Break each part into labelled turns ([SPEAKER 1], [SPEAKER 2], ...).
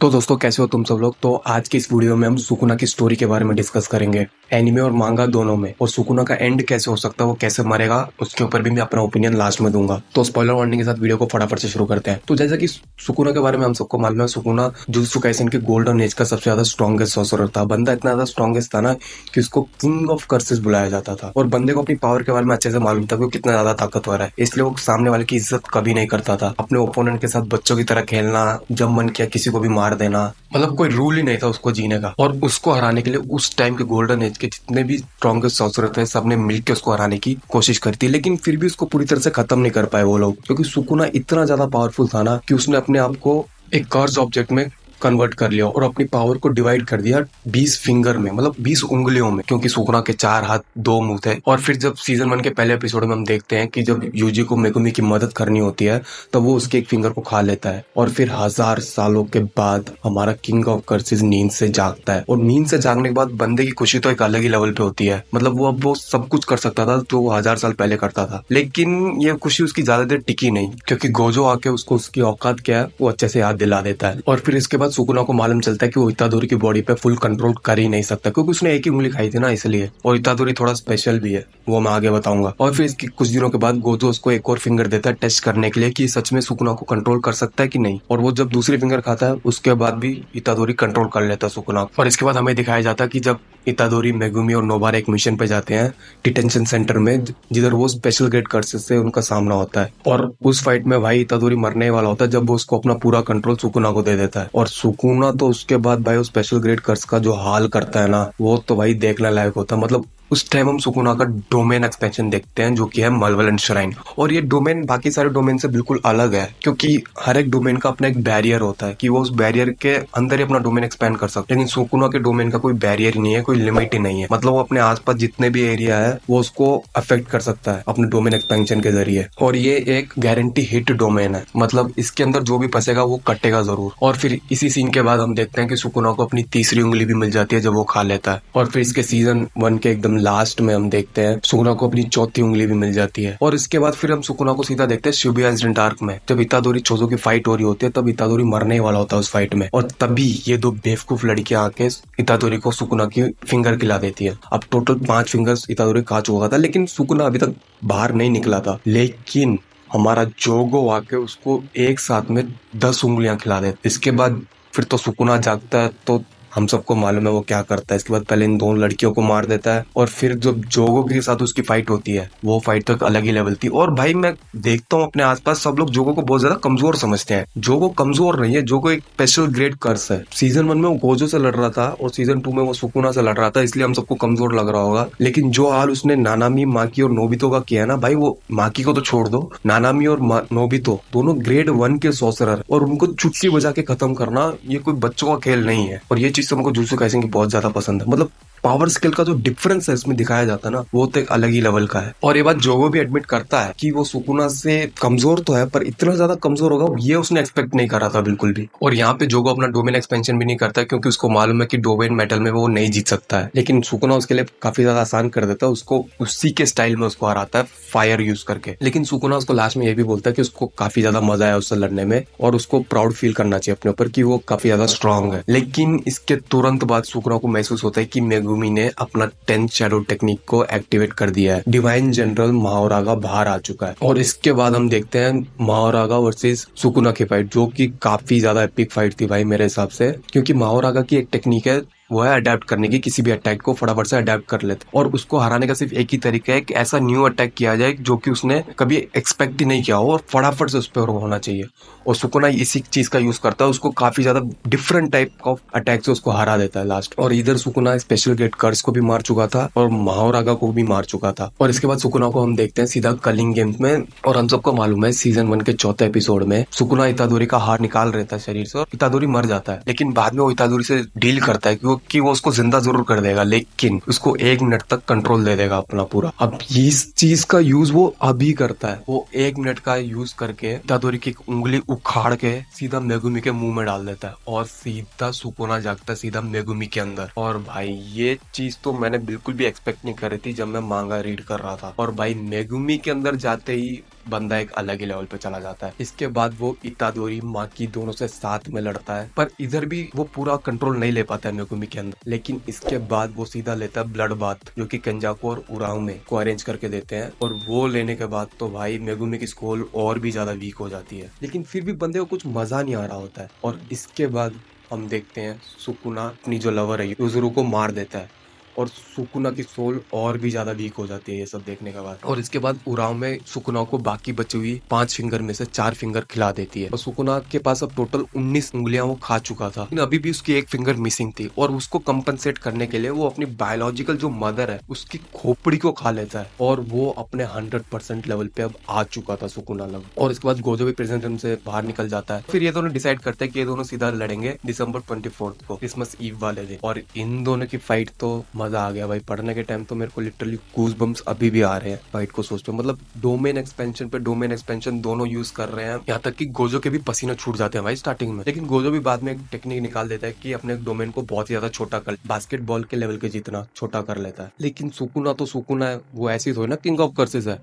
[SPEAKER 1] तो दोस्तों कैसे हो तुम सब लोग। तो आज की इस वीडियो में हम सुकुना की स्टोरी के बारे में डिस्कस करेंगे, एनिमे और मांगा दोनों में, और सुकुना का एंड कैसे हो सकता है, वो कैसे मरेगा, उसके ऊपर भी मैं अपना ओपिनियन लास्ट में दूंगा। तो स्पॉइलर वार्निंग के साथ वीडियो को फटाफट से शुरू करते हैं। तो जैसा कि सुकुना के बारे में हम सबको मालूम है, सुकुना जुजुत्सु काइसेन के गोल्डन एज का सबसे ज्यादा स्ट्रॉन्गेस्ट सॉर्सरर था। बंदा इतना ज्यादा स्ट्रॉन्गेस्ट था ना कि उसको किंग ऑफ कर्सेस बुलाया जाता था, और बंदे को अपनी पावर के बारे में अच्छे से मालूम था कि वो कितना ज्यादा ताकतवर है। इसलिए वो सामने वाले की इज्जत कभी नहीं करता था। अपने ओपोनेंट के साथ बच्चों की तरह खेलना, जब मन किया किसी को भी मार देना, मतलब कोई रूल ही नहीं था उसको जीने का। और उसको हराने के लिए उस टाइम के गोल्डन एज के जितने भी स्ट्रॉन्गेस्ट सॉर्सरर थे, सबने मिलकर उसको हराने की कोशिश करी थी, लेकिन फिर भी उसको पूरी तरह से खत्म नहीं कर पाए वो लोग, क्योंकि सुकुना इतना ज्यादा पावरफुल था ना कि उसने अपने आप को एक कर्स ऑब्जेक्ट में कन्वर्ट कर लिया और अपनी पावर को डिवाइड कर दिया 20 फिंगर में, मतलब 20 उंगलियों में, क्योंकि सुकुना के 4 हाथ 2 मुंह थे। और फिर जब सीजन 1 के पहले एपिसोड में हम देखते हैं कि जब यूजी को मेगुमी की मदद करनी होती है, तो वो उसके एक फिंगर को खा लेता है, और फिर 1000 सालों के बाद हमारा किंग ऑफ कर्सेस नींद से जागता है। और नींद से जागने के बाद बंदे की खुशी तो एक अलग ही लेवल पे होती है। मतलब वो अब वो सब कुछ कर सकता था जो वो 1000 साल पहले करता था, लेकिन ये खुशी उसकी ज्यादा देर टिकी नहीं, क्योंकि गोजो आके उसको उसकी औकात क्या है वो अच्छे से याद दिला देता है। और फिर इसके बाद सुकुना को मालूम चलता है कि वो इतादोरी की बॉडी पे फुल कंट्रोल कर ही नहीं सकता, क्योंकि उसने एक ही उंगली खाई थी ना, इसलिए। और इतादोरी थोड़ा स्पेशल भी है, वो मैं आगे बताऊंगा। और फिर इसके कुछ दिनों के बाद गोजो उसको एक और फिंगर देता है टेस्ट करने के लिए कि सच में सुकुना को कंट्रोल कर सकता है कि नहीं। और वो जब दूसरी फिंगर खाता है उसके बाद भी इतादोरी कंट्रोल कर लेता है सुकुना। और इसके बाद हमें दिखाया जाता है कि जब इतादोरी, मेगुमी और नोबारा एक मिशन पे जाते हैं डिटेंशन सेंटर में, जिधर वो स्पेशल ग्रेड कर्सेस से उनका सामना होता है। और उस फाइट में भाई इतादोरी मरने वाला होता है जब वो उसको अपना पूरा कंट्रोल सुकुना को दे देता है। और सुकुना तो उसके बाद भाई वो स्पेशल ग्रेड कर्स का जो हाल करता है ना, वो तो भाई देखने लायक होता है। मतलब उस टाइम हम सुकुना का डोमेन एक्सपेंशन देखते हैं, जो कि है मलवलेंट श्राइन। और ये डोमेन बाकी सारे डोमेन से बिल्कुल अलग है, क्योंकि हर एक डोमेन का अपना एक बैरियर होता है कि वो उस बैरियर के अंदर ही अपना डोमेन एक्सपेंड कर सकते हैं। लेकिन सुकुना के डोमेन का कोई बैरियर ही नहीं है, कोई लिमिट ही नहीं है। मतलब वो अपने आसपास जितने भी एरिया है वो उसको अफेक्ट कर सकता है अपने डोमेन एक्सपेंशन के जरिए। और ये एक गारंटी हिट डोमेन है, मतलब इसके अंदर जो भी फंसेगा वो कटेगा जरूर। और फिर इसी सीन के बाद हम देखते हैं कि सुकुना को अपनी तीसरी उंगली भी मिल जाती है जब वो खा लेता है। और फिर इसके सीजन 1 के एकदम लास्ट में हम देखते हैं सुकुना को अपनी चौथी उंगली भी मिल जाती है। और इसके बाद फिर हम सुकुना को सीधा देखते हैं शिबुया इंसिडेंट आर्क में, जब इतादोरी चोजो की फाइट हो रही होती है, तब इतादोरी मरने वाला होता है उस फाइट में। और तभी ये दो बेवकूफ लड़कियां आके इतादोरी को सुकुना की फिंगर खिला देती है। अब टोटल 5 फिंगर्स इतादोरी खा चुका था, लेकिन सुकुना अभी तक बाहर नहीं निकला था। लेकिन हमारा जोगो आके उसको एक साथ में 10 उंगलियां खिला देते। इसके बाद फिर तो सुकुना जागता है, तो हम सबको मालूम है वो क्या करता है। इसके बाद पहले इन दोनों लड़कियों को मार देता है, और फिर जब जोगो के साथ उसकी फाइट होती है, वो फाइट तो एक अलग ही लेवल थी। और भाई मैं देखता हूँ अपने आसपास सब लोग जोगो को बहुत ज्यादा कमजोर समझते हैं। जोगो कमजोर नहीं है, जोगो एक स्पेशल ग्रेड कर्स है। सीजन 1 में वो गोजो से लड़ रहा था, और सीजन 2 में वो सुकुना से लड़ रहा था, इसलिए हम सबको कमजोर लग रहा होगा। लेकिन जो हाल उसने नानामी, माकी और नोबितो का किया ना भाई, वो माकी को तो छोड़ दो, नानामी और नोबितो दोनों ग्रेड 1 के सॉर्सरर, और उनको चुटकी बजा के खत्म करना ये कोई बच्चों का खेल नहीं है। और ये चीज तो हमको जुजुत्सु काइसेन की बहुत ज्यादा पसंद है। मतलब पावर स्केल का जो डिफरेंस है इसमें दिखाया जाता है ना, वो तो एक अलग ही लेवल का है। और ये बात जोगो भी एडमिट करता है कि वो सुकुना से कमजोर तो है, पर इतना ज्यादा कमजोर होगा ये उसने एक्सपेक्ट नहीं करा था बिल्कुल भी। और यहाँ पे जोगो अपना डोमेन एक्सपेंशन भी नहीं करता, क्योंकि उसको मालूम है कि डोमेन मेटल में वो नहीं जीत सकता है। लेकिन सुकुना उसके लिए काफी ज्यादा आसान कर देता है, उसको उसी के स्टाइल में उसको हराता है फायर यूज करके। लेकिन सुकुना उसको लास्ट में ये भी बोलता है कि उसको काफी ज्यादा मजा आया उससे लड़ने में, और उसको प्राउड फील करना चाहिए अपने ऊपर कि वो काफी ज्यादा स्ट्रांग है। लेकिन इसके तुरंत बाद सुकुना को महसूस होता है कि मेगुमी ने अपना 10th शैडो टेक्निक को एक्टिवेट कर दिया है। डिवाइन जनरल माओरागा बाहर आ चुका है। और इसके बाद हम देखते हैं माओरागा वर्सेस सुकुना की फाइट, जो कि काफी ज्यादा एपिक फाइट थी भाई मेरे हिसाब से। क्योंकि माओरागा की एक टेक्निक है, वो है अडेप्ट करने की, किसी भी अटैक को फटाफट से अडेप्ट कर लेते। और उसको हराने का सिर्फ एक ही तरीका है कि ऐसा न्यू अटैक किया जाए जो कि उसने कभी एक्सपेक्ट ही नहीं किया हो, और फटाफट से उस पर होना चाहिए। और सुकुना इसी चीज का यूज करता है, उसको काफी ज्यादा डिफरेंट टाइप ऑफ अटैक से उसको हरा देता है लास्ट। और इधर सुकुना स्पेशल ग्रेड कर्स को भी मार चुका था, और माओरागा को भी मार चुका था। और इसके बाद सुकुना को हम देखते हैं सीधा कलिंग गेम्स में। और हम सबको मालूम है सीजन 1 के चौथे एपिसोड में सुकुना इतादोरी का हार निकाल रहता है शरीर से, और इतादोरी मर जाता है। लेकिन बाद में वो इतादोरी से डील करता है कि वो उसको जिंदा जरूर कर देगा, लेकिन उसको 1 मिनट तक कंट्रोल दे देगा अपना पूरा। अब इस चीज का यूज वो अभी करता है, वो 1 मिनट का यूज करके इतादोरी की एक उंगली उखाड़ के सीधा मेगुमी के मुंह में डाल देता है, और सीधा सुकुना जागता है सीधा मेगुमी के अंदर। और भाई ये चीज तो मैंने बिल्कुल भी एक्सपेक्ट नहीं करी थी जब मैं मांगा रीड कर रहा था। और भाई मेगुमी के अंदर जाते ही बंदा एक अलग ही लेवल पे चला जाता है। इसके बाद वो इतादोरी माकी दोनों से साथ में लड़ता है, पर इधर भी वो पूरा कंट्रोल नहीं ले पाता है मेगुमी के अंदर। लेकिन इसके बाद वो सीधा लेता है ब्लड बाथ, जो कि केंजाकू और उराउमे को अरेंज करके देते हैं, और वो लेने के बाद तो भाई मेगुमी की स्कोल और भी ज्यादा वीक हो जाती है। लेकिन फिर भी बंदे को कुछ मजा नहीं आ रहा होता है। और इसके बाद हम देखते हैं सुकुना अपनी जो लवर है युजुरू को मार देता है, और सुकुना की सोल और भी ज्यादा वीक हो जाती है ये सब देखने के बाद। और इसके बाद उराव में सुकुना को बाकी बची हुई 5 फिंगर में से 4 फिंगर खिला देती है, और सुकुना के पास अब टोटल 19 उंगलियां वो खा चुका था, लेकिन अभी भी उसकी एक फिंगर मिसिंग थी, और उसको कंपनसेट करने के लिए वो अपनी बायोलॉजिकल जो मदर है उसकी खोपड़ी को खा लेता है, और वो अपने 100% लेवल पे अब आ चुका था सुकुना लग। और इसके बाद गोजो भी प्रेजेंट रूम से बाहर निकल जाता है। फिर ये दोनों डिसाइड करते हैं कि ये दोनों सीधा लड़ेंगे दिसंबर 24 को, क्रिसमस ईव वाले दिन। और इन दोनों की फाइट तो मजा आ गया भाई। पढ़ने के टाइम तो मेरे को लिटरली गूज बम्स अभी भी आ रहे हैं फाइट को सोचते। मतलब डोमेन एक्सपेंशन पे डोमेन एक्सपेंशन दोनों यूज कर रहे हैं, यहाँ तक कि गोजो के भी पसीने छूट जाते हैं भाई स्टार्टिंग में। लेकिन गोजो भी बाद में एक टेक्निक निकाल देता है कि अपने डोमेन को बहुत ही ज्यादा छोटा कर, बास्केटबॉल के लेवल के जितना छोटा कर लेता है। लेकिन सुकुना तो सुकुना है, वो ऐसी थोड़ी ना किंग ऑफ कर्सेस है,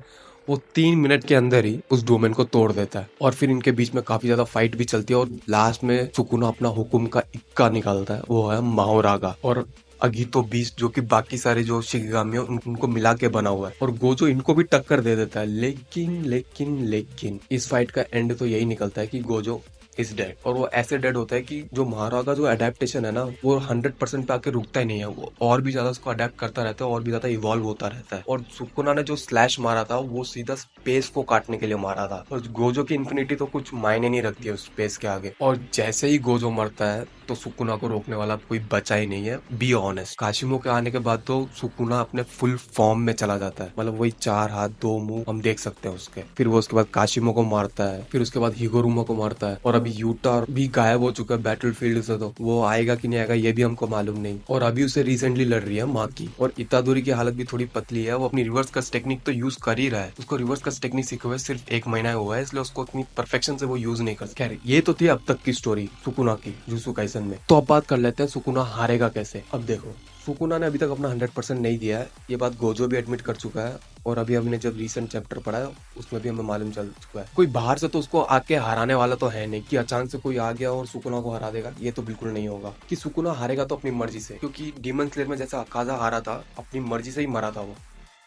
[SPEAKER 1] वो 3 मिनट के अंदर ही उस डोमेन को तोड़ देता है। और फिर इनके बीच में काफी ज्यादा फाइट भी चलती है, और लास्ट में सुकुना अपना हुकुम का इक्का निकालता है, वो है माओरागा। और अगीतो बीस्ट जो कि बाकी सारे जो शिकिगामी है उनको मिला के बना हुआ है, और गोजो इनको भी टक्कर दे देता है। लेकिन इस फाइट का एंड तो यही निकलता है कि गोजो इज डेड। और वो ऐसे डेड होता है कि जो महारा का जो अडेप्टेशन है ना वो 100% पे आके रुकता ही नहीं है, वो और भी ज्यादा उसको अडेप्ट करता रहता है, और भी ज्यादा इवॉल्व होता रहता है। और सुकुना ने जो स्लैश मारा था वो सीधा स्पेस को काटने के लिए मारा था, और गोजो की इन्फिनिटी तो कुछ मायने नहीं रखती है उस स्पेस के आगे। और जैसे ही गोजो मरता है तो सुकुना को रोकने वाला कोई बचा ही नहीं है, बी ऑनेस्ट। काशिमो के आने के बाद तो सुकुना अपने फुल फॉर्म में चला जाता है, मतलब वही 4 हाथ 2 मुंह हम देख सकते हैं उसके। फिर वो उसके बाद काशिमो को मारता है, फिर उसके बाद हिगोरुमा को मारता है, और अभी यूटा भी गायब हो चुका है बैटलफील्ड से, तो वो आएगा कि नहीं आएगा ये भी हमको मालूम नहीं। और अभी उसे रिसेंटली लड़ रही है माकी, और इतादोरी की हालत भी थोड़ी पतली है, वो अपनी रिवर्स कस टेक्निक तो यूज कर ही रहा है। उसको रिवर्स कस टेक्निक सीखे हुए सिर्फ 1 महीना हुआ है, इसलिए उसको इतनी परफेक्शन से वो यूज नहीं कर सकता। खैर ये तो थी अब तक की स्टोरी सुकुना की जुजुत्सु काइसन में। तो अब बात कर लेते हैं सुकुना हारेगा कैसे। अब देखो सुकुना ने अभी तक अपना 100% नहीं दिया है, ये बात गोजो भी एडमिट कर चुका है, और अभी हमने जब रीसेंट चैप्टर पढ़ा है उसमें भी हमें मालूम चल चुका है। कोई बाहर से तो उसको आके हराने वाला तो है नहीं कि अचानक से कोई आ गया और सुकुना को हरा देगा, ये तो बिल्कुल नहीं होगा। कि सुकुना हारेगा तो अपनी मर्जी से, क्योंकि डीमन स्लेयर में जैसा अकाजा हारा था अपनी मर्जी से ही मरा था, वो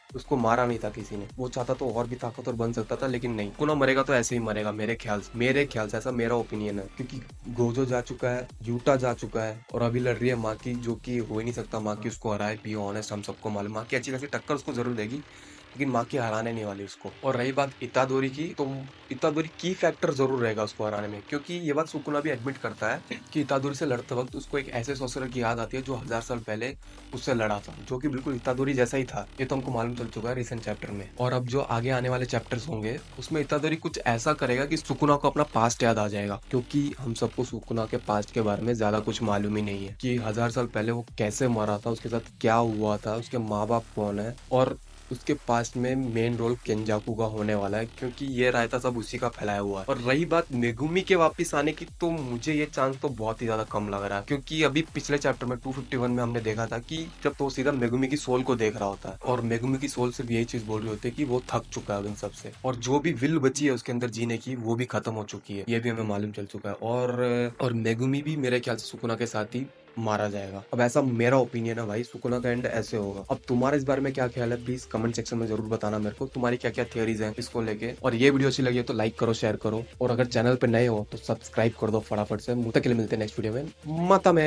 [SPEAKER 1] उसको मारा नहीं था किसी ने। वो चाहता तो और भी ताकतवर बन सकता था, लेकिन नहीं, कुना मरेगा तो ऐसे ही मरेगा मेरे ख्याल से ऐसा मेरा ओपिनियन है। क्योंकि गोजो जा चुका है, यूटा जा चुका है, और अभी लड़ रही है माकी, जो कि हो ही नहीं सकता माकी उसको हराए। बी ऑनेस्ट, हम सबको मालूम माकी अच्छी खासी टक्कर उसको जरूर देगी, लेकिन माकी हराने नहीं वाली उसको। और रही बात इतादोरी की, तो इतादोरी की फैक्टर जरूर रहेगा उसको हराने में, क्योंकि ये बात सुकुना भी एडमिट करता है कि इतादोरी से लड़ते वक्त उसको एक ऐसे सॉर्सरर की याद आती है जो 1000 साल पहले उससे लड़ा था, जो कि बिल्कुल इतादोरी जैसा ही था। ये तो हमको मालूम चल चुका है रिसेंट चैप्टर में। और अब जो आगे आने वाले चैप्टर्स होंगे उसमें इतादोरी कुछ ऐसा करेगा कि सुकुना को अपना पास्ट याद आ जाएगा, क्योंकि हम सबको सुकुना के पास्ट के बारे में ज्यादा कुछ मालूम ही नहीं है कि 1000 साल पहले वो कैसे मरा था, उसके साथ क्या हुआ था, उसके माँ बाप कौन है, और उसके पास में मेन रोल केंजाकू का होने वाला है, क्योंकि ये रायता सब उसी का फैलाया हुआ है। और रही बात मेगुमी के वापस आने की, तो मुझे ये चांस तो बहुत ही ज्यादा कम लग रहा है, क्योंकि अभी पिछले चैप्टर में 251 में हमने देखा था कि जब तो सीधा मेगुमी की सोल को देख रहा होता है, और मेगुमी की सोल सिर्फ यही चीज बोल रही होती है कि वो थक चुका है उन सबसे, और जो भी विल बची है उसके अंदर जीने की वो भी खत्म हो चुकी है, ये भी हमें मालूम चल चुका है। और मेगुमी भी मेरे ख्याल से सुकुना के साथ ही मारा जाएगा। अब ऐसा मेरा ओपिनियन है भाई, सुकुना का एंड ऐसे होगा। अब तुम्हारा इस बारे में क्या ख्याल है, प्लीज कमेंट सेक्शन में जरूर बताना मेरे को, तुम्हारी क्या क्या थियरीज हैं इसको लेके। और ये वीडियो अच्छी लगी है तो लाइक करो, शेयर करो, और अगर चैनल पे नए हो तो सब्सक्राइब कर दो फटाफट से। मुझे के लिए मिलते हैं नेक्स्ट वीडियो में। माता में।